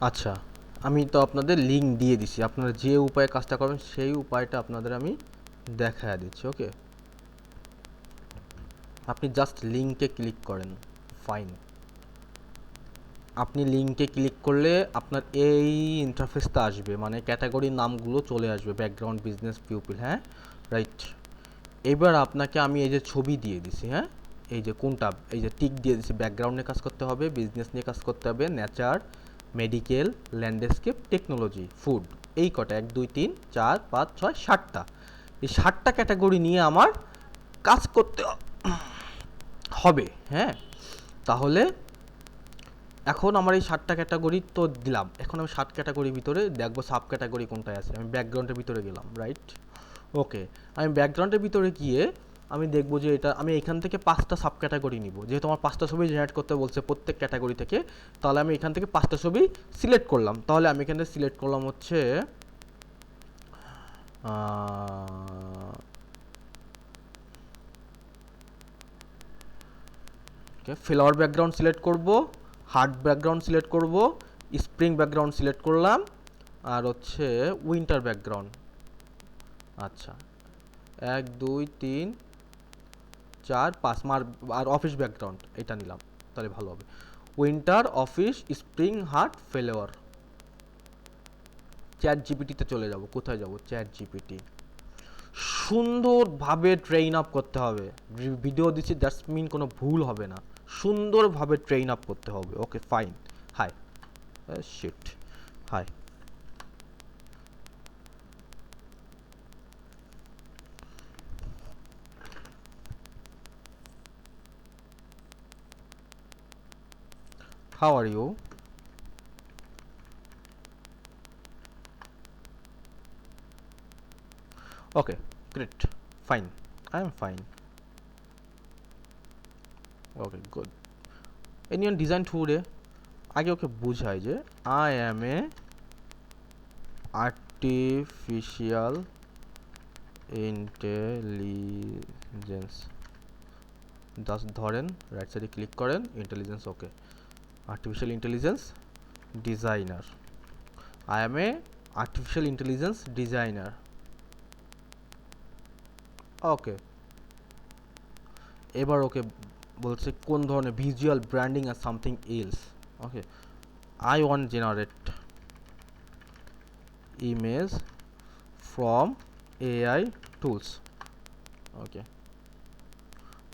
আচ্ছা, আমি তো আপনাদের লিঙ্ক দিয়ে দিছি। আপনারা যে উপায়ে কাজটা করবেন সেই উপায়টা আপনাদের আমি দেখায় দিচ্ছি। ওকে, আপনি জাস্ট লিঙ্কে ক্লিক করেন। ফাইন, আপনি লিঙ্কে ক্লিক করলে আপনার এই ইন্টারফেসটা আসবে, মানে ক্যাটাগরির নামগুলো চলে আসবে, ব্যাকগ্রাউন্ড, বিজনেস, পিউপিল। হ্যাঁ, রাইট। এবার আপনাকে আমি এই যে ছবি দিয়ে দিছি, হ্যাঁ, এই যে কোনটা, এই যে টিক দিয়ে দিছি, ব্যাকগ্রাউন্ড নিয়ে কাজ করতে হবে, বিজনেস নিয়ে কাজ করতে হবে, nature, medical, landscape, technology, food, এই কটা 1 2 3 4 5 6 7টা, এই 7টা ক্যাটাগরি নিয়ে আমার কাজ করতে হবে। হ্যাঁ, তাহলে এখন আমার এই 7টা ক্যাটাগরি তো দিলাম, এখন আমি 7 ক্যাটাগরির ভিতরে দেখবো সাব ক্যাটাগরি কোনটায় আছে। আমি ব্যাকগ্রাউন্ডের ভিতরে গেলাম, রাইট। ওকে, আমি ব্যাকগ্রাউন্ডের ভিতরে গিয়ে আমি দেখবো যে এটা আমি এখান থেকে 5টা সাব ক্যাটাগরি নিব, যেহেতু আমার 5টা ছবি জেনারেট করতে বলছে প্রত্যেক ক্যাটাগরি থেকে। তাহলে আমি এখান থেকে 5টা ছবি সিলেক্ট করলাম। তাহলে আমি এখান থেকে সিলেক্ট করলাম হচ্ছে ফ্লাওয়ার ব্যাকগ্রাউন্ড সিলেক্ট করব, হার্ট ব্যাকগ্রাউন্ড সিলেক্ট করব, স্প্রিং ব্যাকগ্রাউন্ড সিলেক্ট করলাম, আর হচ্ছে উইন্টার ব্যাকগ্রাউন্ড। আচ্ছা, 1 2 3 4 5 আর অফিস ব্যাকগ্রাউন্ড এটা নিলাম, তাহলে ভালো হবে। Winter, office, spring, heart, flower. Chat জিপিটিতে চলে যাব। কোথায় যাব? Chat GPT. সুন্দরভাবে ট্রেন আপ করতে হবে। ভিডিও দিচ্ছি, দ্যাটস মিন কোনো ভুল হবে না। সুন্দরভাবে ট্রেন আপ করতে হবে। Okay, fine. Hi, shit, hi, how are you? Okay, great, fine, I am fine. Okay, good. Anyone design today? আগে ওকে বুঝাই যে I am a artificial intelligence. Just ধরেন, রাইট সাইডে ক্লিক করেন, intelligence. Okay, artificial intelligence designer. I am a artificial intelligence designer. Okay, এবার okay বলছে কোন ধরনের ভিজুয়াল ব্র্যান্ডিং আর something else. Okay, I want generate image from AI tools. Okay,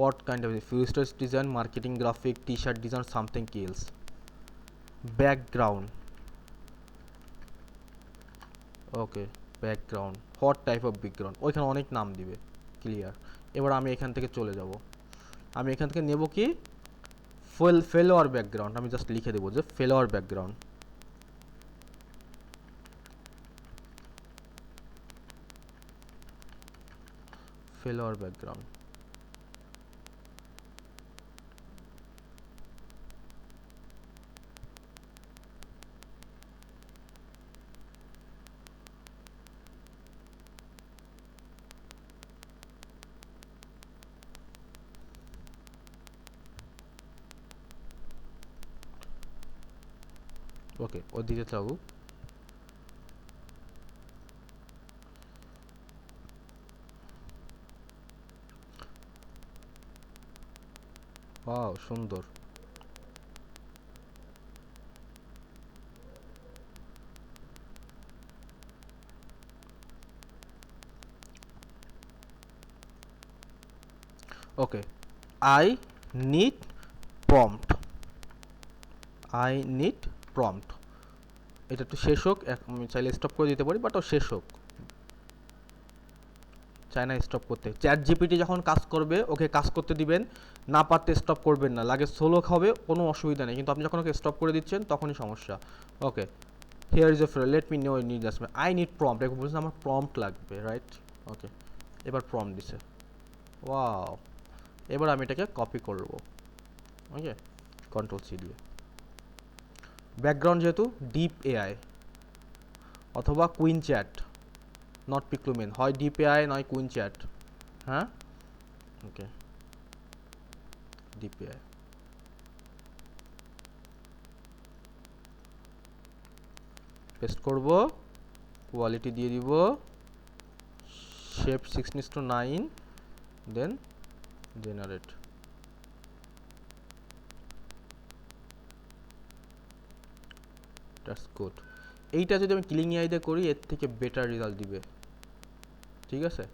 what kind of future design, marketing, graphic, t-shirt design, something else. Background. Okay, background, what type of background, ওইখানে অনেক নাম দিবে। Clear. এবার আমি এখান থেকে চলে যাব। আমি এখান থেকে নেব কি, ফেলোয়ার ব্যাকগ্রাউন্ড। আমি জাস্ট লিখে দেবো যে ফেলোয়ার ব্যাকগ্রাউন্ড। ফেলোয়ার ব্যাকগ্রাউন্ড। ওকে, ও দিতে থাকুক। ওয়াও, সুন্দর। Okay, I need prompt. I need prompt. এটা একটু শেষ হোক, আমি চাইলে স্টপ করে দিতে পারি, বাট ও শেষ হোক। চায় না স্টপ করতে। চ্যাট জিপিটি যখন কাজ করবে ওকে কাজ করতে দিবেন, না পারতে স্টপ করবেন না। লাগে সোলো হবে, কোনো অসুবিধা নেই, কিন্তু আপনি যখন ওকে স্টপ করে দিচ্ছেন তখনই সমস্যা। Okay, here is a friend, let me know need adjustment, I need prompt. এখন বলছেন আমার প্রম্পট লাগবে, রাইট। ওকে, এবার প্রম্পট দিছে। ওয়াও, এবার আমি এটাকে কপি করব। ওকে, কন্ট্রোল সি দিয়ে। ব্যাকগ্রাউন্ড যেহেতু ডিপ এআই অথবা কুইন চ্যাট, নট পিক্লুমেন, হয় ডিপ এআই নয় কুইন চ্যাট। হ্যাঁ, ওকে, ডিপ এআই। পেস্ট করব, কোয়ালিটি দিয়ে দিব shape 16:9, then generate. That's good. এইটা যদি আমি ক্লিং এআই দিয়ে করি এর থেকে বেটার রেজাল্ট দিবে, ঠিক আছে।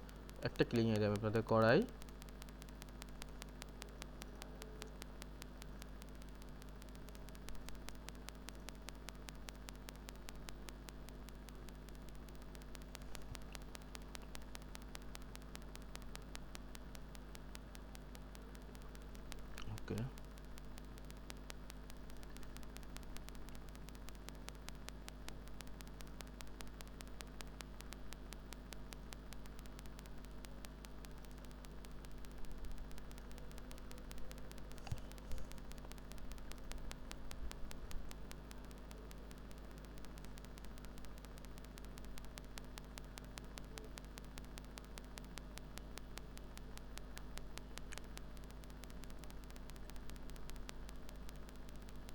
একটা ক্লিং এআই আমি আপনাদের করাই। ওকে,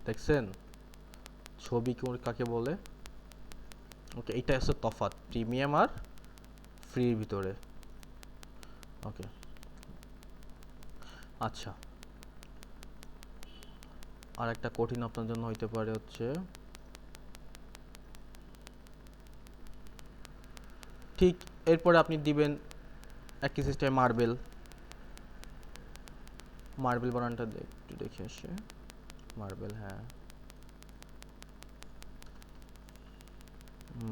দেখছেন ছবি কাকে বলে। ওকে, এইটা হচ্ছে তফাৎ প্রিমিয়াম আর ফ্রির ভিতরে। ওকে, আচ্ছা। আর একটা কঠিন আপনার জন্য হইতে পারে হচ্ছে, ঠিক এরপরে আপনি দিবেন একই সিস্টেমে মার্বেল। মার্বেল বানানটা একটু দেখে আসে, মার্বেল, হ্যাঁ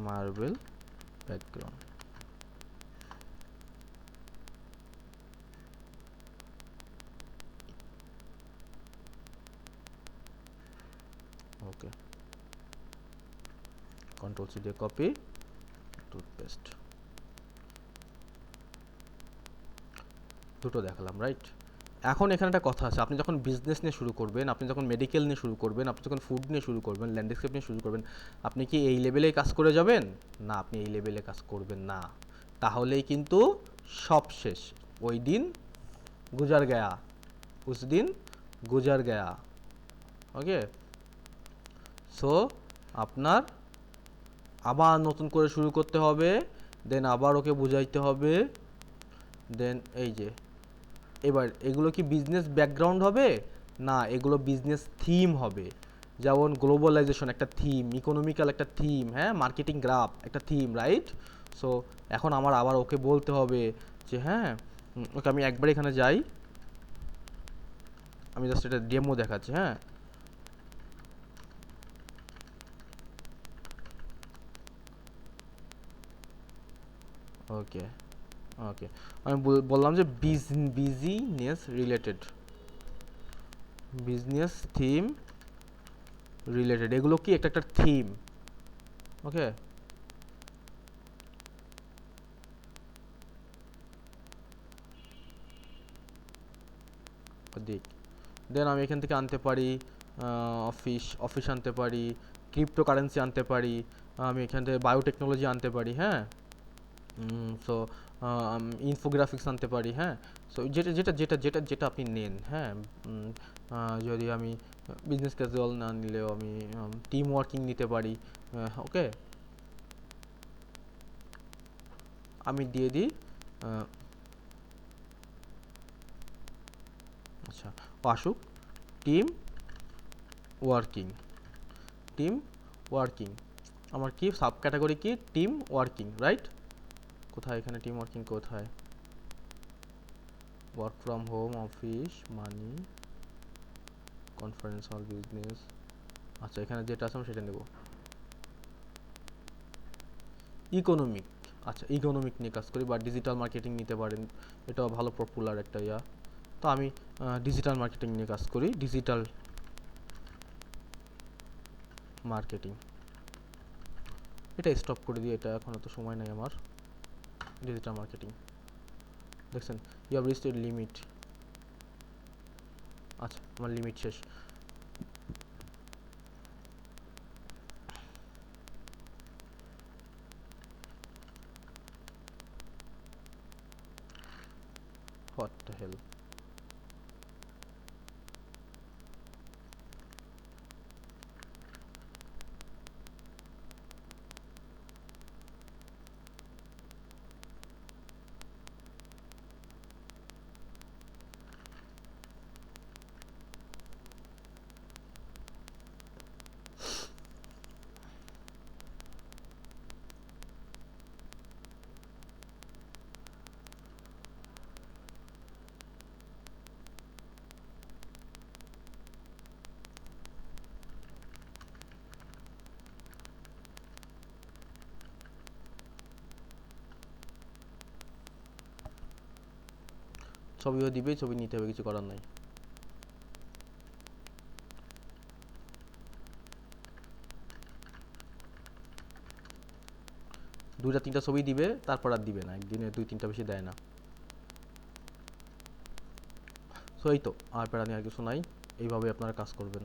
মার্বেল ব্যাকগ্রাউন্ড। ওকে, কন্ট্রোল সি দিয়ে কপি, টুথপেস্ট, দুটো দেখালাম, রাইট। এখন এখানে একটা কথা আছে, আপনি যখন বিজনেস নিয়ে শুরু করবেন, আপনি যখন মেডিকেল নিয়ে শুরু করবেন, আপনি যখন ফুড নিয়ে শুরু করবেন, ল্যান্ডস্কেপ নিয়ে শুরু করবেন, আপনি কি এই লেভেলে কাজ করে যাবেন? না, আপনি এই লেভেলে কাজ করবেন না, তাহলেই কিন্তু সব শেষ। ওই দিন গুজার গয়া, উস দিন গুজার গয়া। ওকে, সো আপনার আবার নতুন করে শুরু করতে হবে, দেন আবার ওকে বুঝাইতে হবে, দেন এই যে এবার এগুলো কি বিজনেস ব্যাকগ্রাউন্ড হবে? না, এগুলো বিজনেস থিম হবে। যেমন গ্লোবালাইজেশন একটা থিম, ইকোনমিক্যাল একটা থিম, হ্যাঁ, মার্কেটিং গ্রাফ একটা থিম, রাইট। সো এখন আমার আবার ওকে বলতে হবে যে হ্যাঁ, ওকে আমি একবার এখানে যাই, আমি জাস্ট এটা ডেমো দেখাচ্ছি, হ্যাঁ। ওকে, ওকে, আমি বললাম যে business related, business theme related, এগুলো কি একটা একটা থিম। ওকে, দিক, দেন আমি এখান থেকে আনতে পারি অফিস আনতে পারি, ক্রিপ্টো কারেন্সি আনতে পারি, আমি এখান থেকে বায়োটেকনোলজি আনতে পারি, হ্যাঁ। সো ইনফোগ্রাফিক্স আনতে পারি, হ্যাঁ। সো যেটা যেটা যেটা যেটা যেটা আপনি নেন, হ্যাঁ। যদি আমি বিজনেস ক্যাজুয়াল না নিলেও আমি টিম ওয়ার্কিং নিতে পারি। ওকে, আমি দিয়ে দিই আচ্ছা, আসুক টিম ওয়ার্কিং, টিম ওয়ার্কিং, আমার কি সাব ক্যাটাগরি কি টিম ওয়ার্কিং, রাইট। কোথায় এখানে টিম ওয়ার্কিং, কোথায় work from home, office, money, conference hall, business. আচ্ছা, এখানে যেটা আছে আমি সেটা নেব, ইকোনমিক। আচ্ছা, ইকোনমিক নিয়ে কাজ করি, বা ডিজিটাল মার্কেটিং নিতে পারেন, এটাও ভালো পপুলার একটা ইয়া। তো আমি ডিজিটাল মার্কেটিং নিয়ে কাজ করি, ডিজিটাল মার্কেটিং। এটা স্টপ করে দিই, এটা এখন এত সময় নাই আমার। ডিজিটাল মার্কেটিং, দেখছেন ইউ হ্যাভ রিচড লিমিট। আচ্ছা, আমার লিমিট শেষ। What the hell. ছবিও দিবে, ছবি নিতে হবে, কিছু করার নাই। দুইটা তিনটা ছবি দিবে, তারপর আর দিবে না, একদিনে 2-3টা বেশি দেয় না। সো এই তো, আর প্যারা নিয়ে আর কিছু নাই, এইভাবে আপনারা কাজ করবেন।